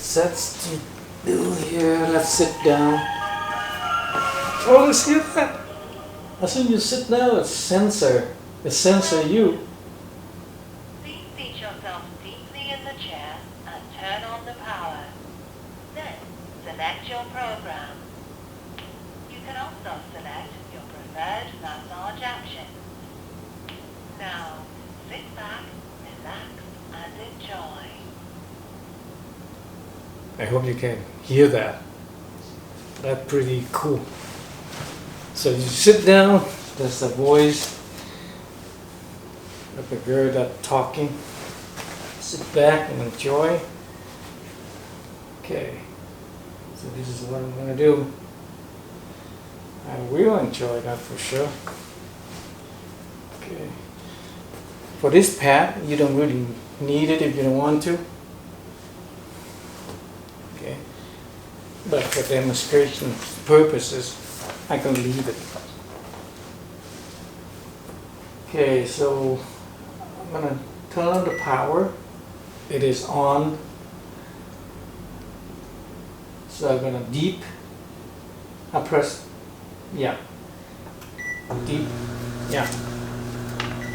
sets to do here. Let's sit down. Oh, let's hear that. As soon as you sit down, it sensor you. Please seat yourself deeply in the chair and turn on the power. Then select your program. You can also select your preferred massage action. Now sit back, relax and enjoy. I hope you can hear that. That's pretty cool. So you sit down, there's a voice of the girl that's talking. Sit back and enjoy. Okay, so this is what I'm going to do. I will enjoy that for sure. Okay. For this pad, you don't really need it if you don't want to. Okay. But for demonstration purposes, I can leave it. Okay, so I'm gonna turn on the power. It is on. So I'm gonna I press, yeah. Deep, yeah.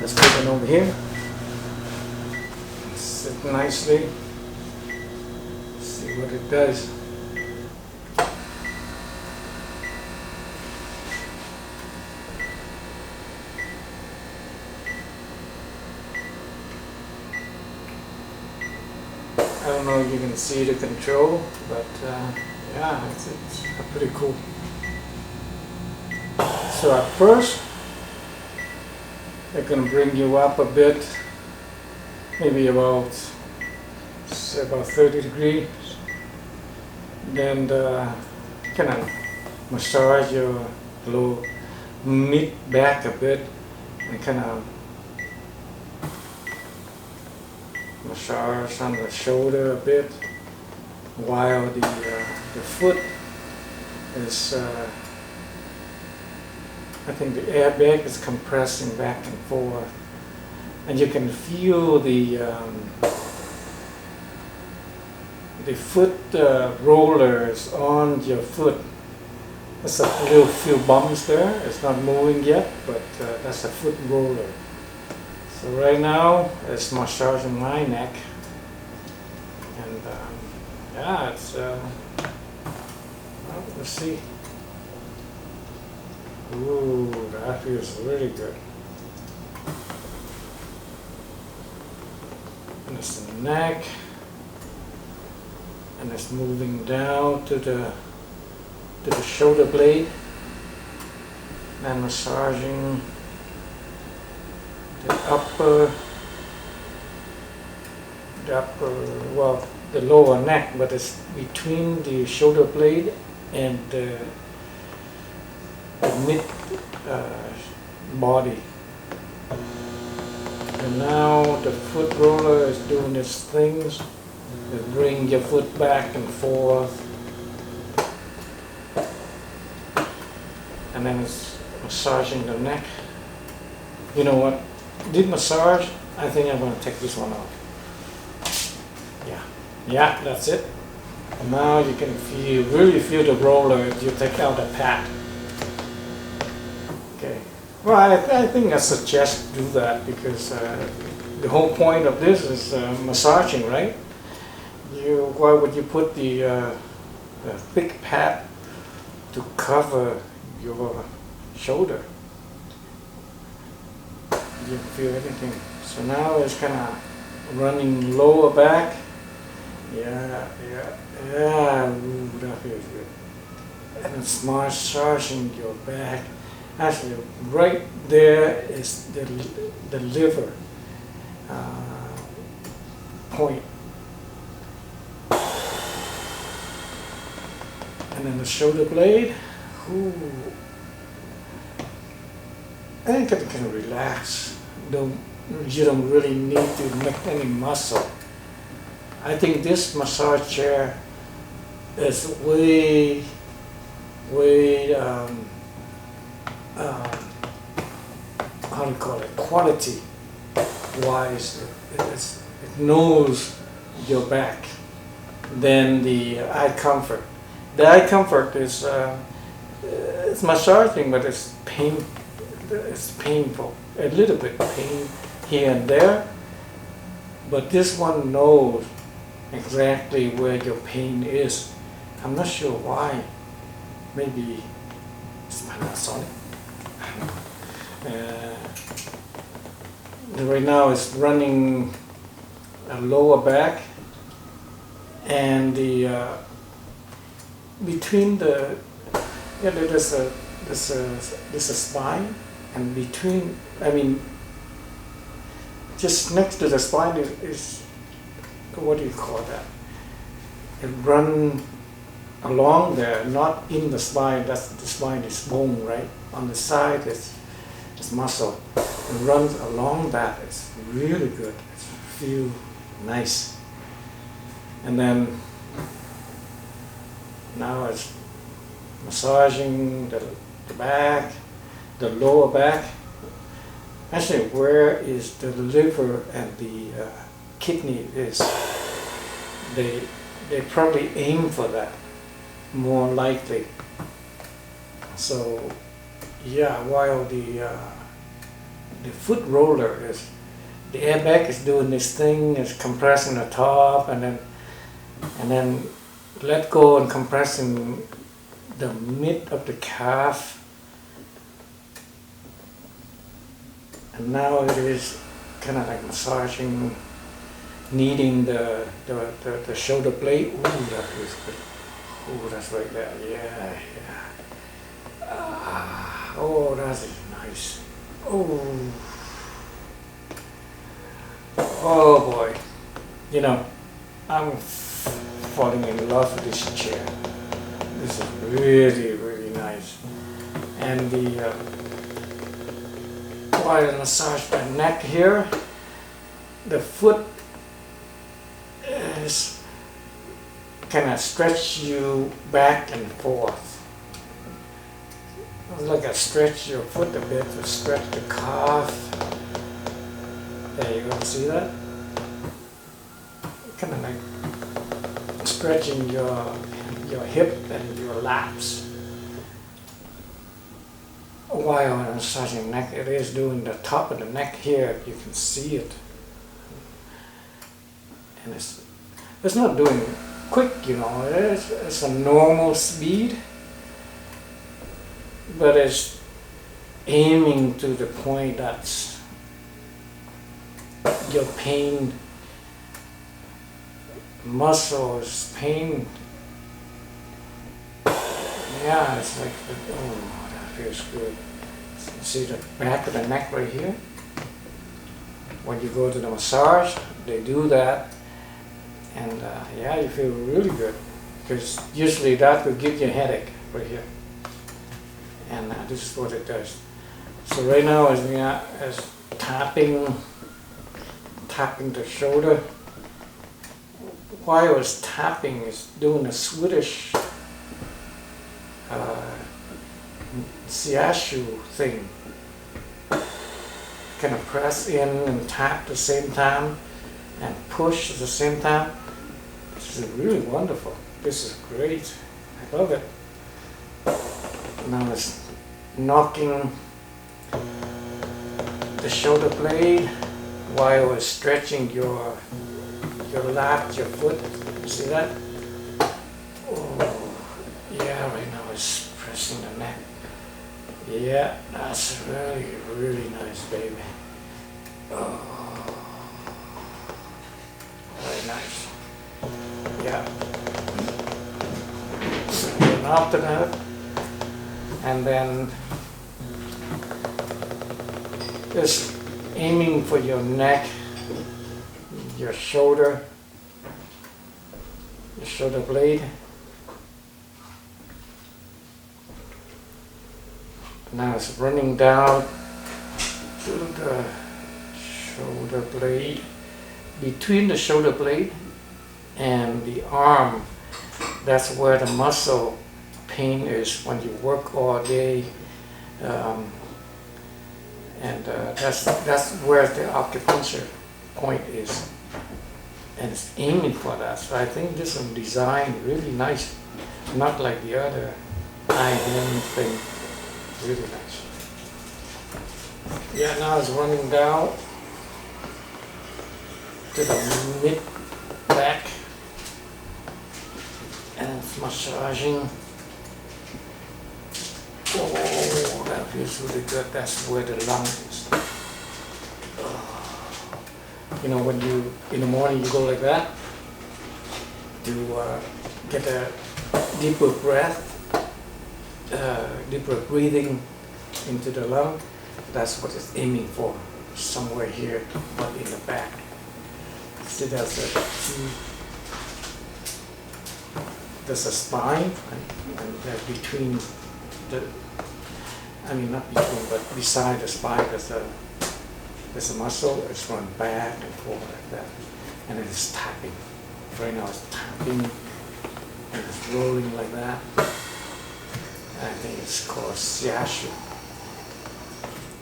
Let's put it over here. Sit nicely. See what it does. I don't know if you can see the control, but yeah, it's pretty cool. So at first, they're going to bring you up a bit, maybe about 30 degrees. Then kind of massage your low mid back a bit and kind of massage on the shoulder a bit while the foot is I think the airbag is compressing back and forth, and you can feel the foot rollers on your foot. There's a little few bumps there. It's not moving yet, but that's a foot roller. So right now it's massaging my neck, and yeah, it's well, let's see. Ooh, that feels really good. And it's the neck, and it's moving down to the shoulder blade, and massaging the upper, well, the lower neck, but it's between the shoulder blade and the mid body. And now the foot roller is doing its things. It bring your foot back and forth, and then it's massaging the neck. You know what? Did massage? I think I'm going to take this one off. Yeah, that's it. And now you can really feel the roller if you take out the pad. Okay. Well, I think I suggest do that because the whole point of this is massaging, right? Why would you put the thick pad to cover your shoulder? You don't feel anything. So now it's kind of running lower back. Yeah. Ooh, that feels good. And it's massaging your back. Actually, right there is the liver point. And then the shoulder blade. Ooh. I think it can relax. You don't really need to make any muscle. I think this massage chair is way how do you call it, quality wise. It knows your back. Then the eye comfort. The eye comfort is it's massaging, but it's painful. A little bit pain here and there, but this one knows exactly where your pain is. I'm not sure why. Maybe it's Panasonic. Right now it's running a lower back, and the between the there's a spine, and between, I mean, just next to the spine is what do you call that? It run along there, not in the spine. That's the spine is bone, right? On the side it's muscle. It runs along that. It's really good. It feels nice. And then now it's massaging the back, the lower back. Actually, where is the liver and the kidney is. They probably aim for that, more likely. So yeah, while the foot roller is, the airbag is doing this thing, is compressing the top, and then let go and compressing the mid of the calf. And now it is kind of like massaging, kneading the shoulder blade. Ooh, that feels good. Ooh, that's right there. Yeah. Oh, that is nice. Oh boy. You know, I'm falling in love with this chair. This is really, really nice. And while I massage the neck here, the foot is kind of stretch you back and forth. It's like I stretch your foot a bit to stretch the calf. There you go, see that? Kind of like stretching your hip and your laps. While I'm massaging neck, it is doing the top of the neck here. You can see it, and it's not doing quick, you know. It's a normal speed, but it's aiming to the point that's your pain muscles pain. Yeah, it's like that feels good. See the back of the neck right here? When you go to the massage, they do that, and yeah, you feel really good, because usually that will give you a headache right here, and this is what it does. So right now as tapping the shoulder. While I was tapping, is doing a Swedish siashu thing. Kind of press in and tap at the same time, and push at the same time. This is really wonderful. This is great. I love it. Now it's knocking the shoulder blade while it's stretching your lat, your foot. See that? Oh, yeah, right now it's pressing the neck. Yeah, that's really, really nice, baby. Oh, very nice. Yeah. So then after that, and then just aiming for your neck, your shoulder blade. Now it's running down to the shoulder blade, between the shoulder blade and the arm. That's where the muscle pain is when you work all day, and that's where the acupuncture point is. and it's aiming for that. So I think this one design really nice, not like the other eye hand thing. Really nice. Yeah, now it's running down to the mid back and it's massaging. Oh, that feels really good. That's where the lung is. You know, when you, in the morning, you go like that to get a deeper breath, deeper breathing into the lung. That's what it's aiming for, somewhere here, but in the back. See, there's a spine, right? And between the, I mean not between, but beside the spine, there's a muscle. It's run back and forth like that, and it's tapping. Right now it's tapping and it's rolling like that. I think it's called Siashu,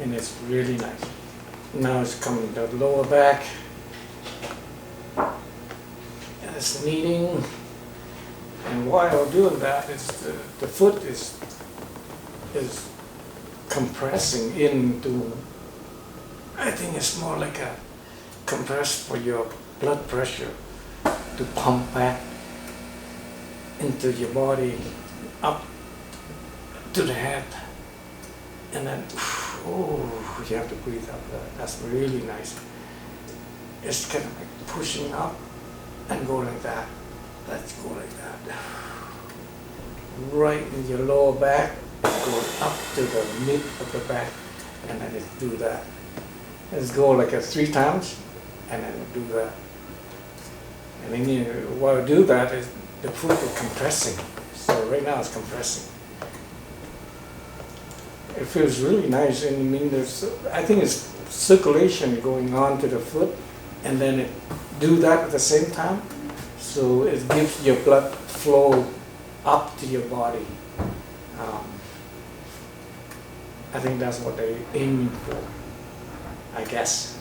and it's really nice. Now it's coming to the lower back, and it's kneading. And while doing that, it's the foot is compressing into. I think it's more like a compress for your blood pressure to pump back into your body, up to the head, and then oh, you have to breathe up. That's really nice. It's kind of like pushing up and go like that. Let's go like that. Right in your lower back, go up to the mid of the back, and then do that. Let's go like 3 times, and then do that. And then while you do that, the foot is compressing. So right now it's compressing. It feels really nice, and I mean, I think it's circulation going on to the foot, and then it do that at the same time. So it gives your blood flow up to your body. I think that's what they're aiming for. I guess.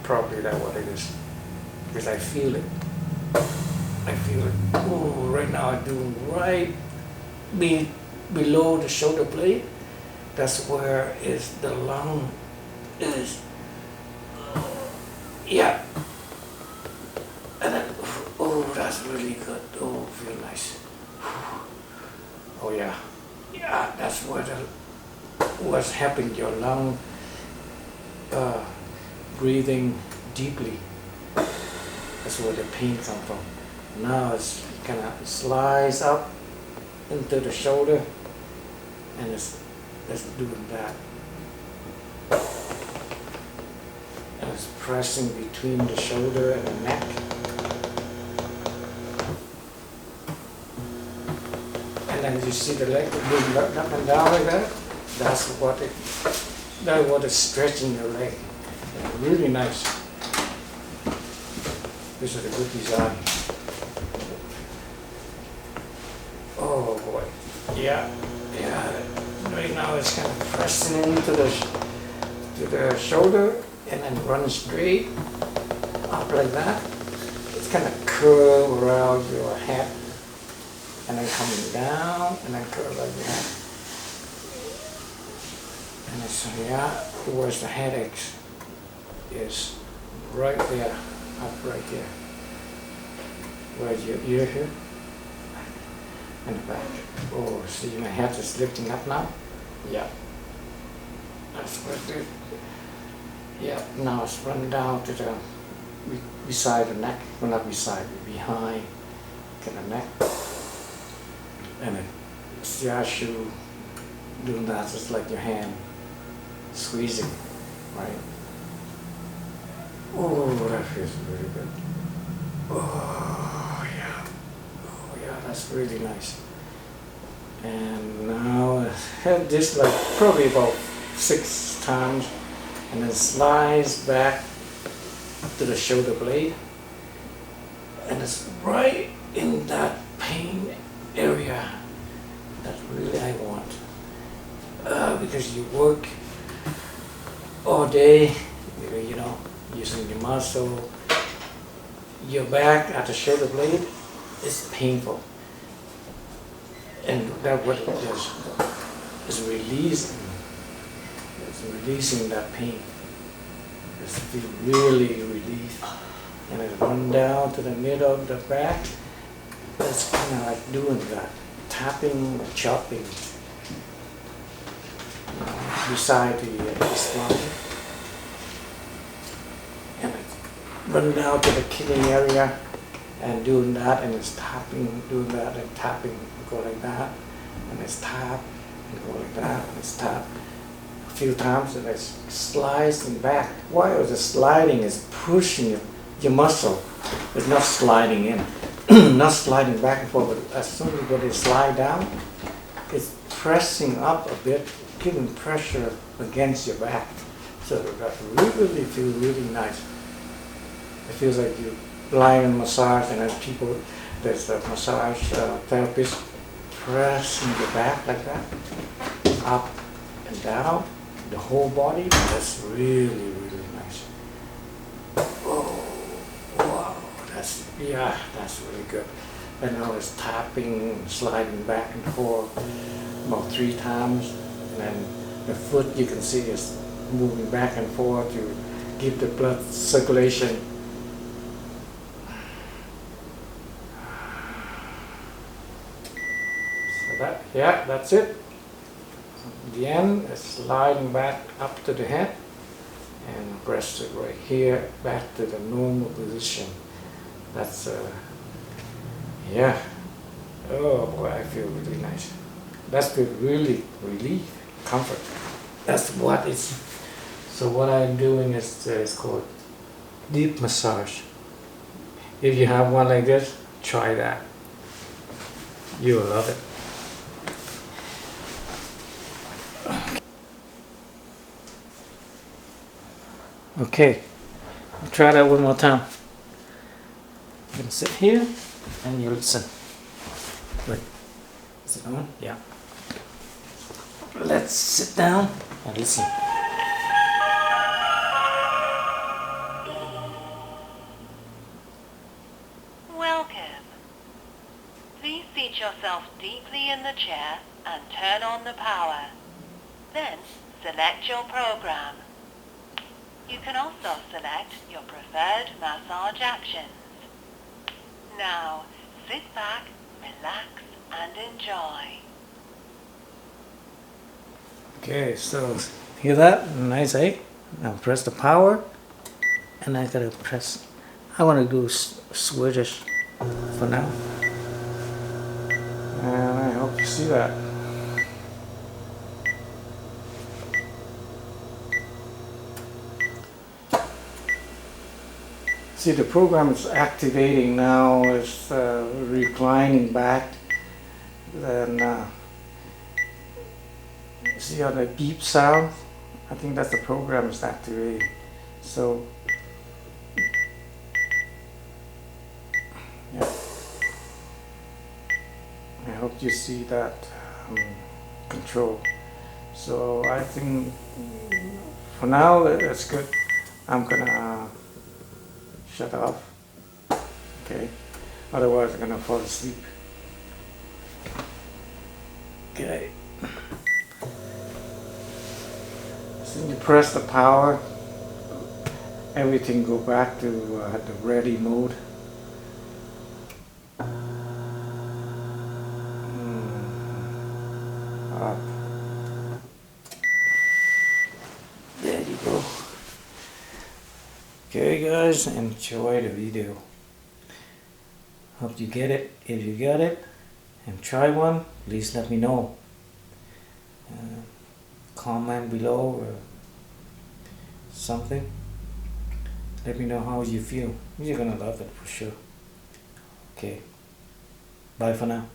Probably that's what it is. Because I feel it. I feel it. Ooh, right now I'm doing right below the shoulder blade. That's where is the lung is. Yeah. And then, oh, that's really good. Oh, feel nice. Oh yeah. Yeah, that's what's helping your lung breathing deeply. That's where the pain comes from. Now it's kind of slides up into the shoulder, and it's doing that. And it's pressing between the shoulder and the neck. And then you see the leg moving up and down like that. That's what is stretching your leg. Really nice. This is a good design. Oh boy. Yeah. Right now it's kind of pressing into the shoulder and then run straight up like that. It's kind of curl around your head and then coming down and then curl like that. And so yeah, where's the headaches is right there, up right there. Where's your ear here? And the back. Oh, see my head is lifting up now? Yeah. That's where it. Yeah, now it's running down to the beside the neck. Well, not beside, behind the neck. And then Siashu doing that just like your hand squeezing, right? Oh, that feels really good. Oh yeah, that's really nice. And now I have this like probably about 6 times, and then slides back to the shoulder blade, and it's right in that pain area that really I want. Because you work all day, you know, using your muscle, your back at the shoulder blade is painful, and that what it does is releasing that pain. Just feel really relief, and it run down to the middle of the back. That's kind of like doing that, tapping, chopping beside the spine, and it run down to the kidney area, and doing that, and it's tapping, doing that, and tapping, and go like that, and it's tap, and go like that, and it's tap. A few times, and it's sliding back. Why is it sliding? It's pushing your muscle. It's not sliding in, not sliding back and forth. But as soon as it slide down, it's pressing up a bit, giving pressure against your back. So that really feels really nice. It feels like you lying in massage, and then people, there's a massage therapist pressing your back like that, up and down, the whole body. That's really nice. Oh, wow, that's really good. And now it's tapping, sliding back and forth about 3 times, and then the foot you can see is moving back and forth to give the blood circulation. That's it. The end is sliding back up to the head and press it right here back to the normal position. That's oh boy, I feel really nice. That's good, really relief, comfort. That's what it's. So what I'm doing is it's called deep massage. If you have one like this, try that. You'll love it. Okay, try that one more time. You can sit here and you listen. Wait, is it on? Yeah. Let's sit down and listen. Welcome. Please seat yourself deeply in the chair and turn on the power. Then select your program. You can also select your preferred massage actions. Now, sit back, relax, and enjoy. Okay, so hear that? Nice, eh? Now press the power, and I gotta press. I want to do Swedish for now, and I hope you see that. See, the program is activating now. It's reclining back. Then see how the beep sound? I think that's the program is activating. So yeah, I hope you see that control. So I think for now it's good. I'm gonna shut off. Okay, otherwise I'm gonna fall asleep. Okay. So you press the power, everything go back to the ready mode. Up. There you go. Okay guys, enjoy the video. Hope you get it. If you got it and try one, please let me know. Comment below or something. Let me know how you feel. You're gonna love it for sure. Okay, bye for now.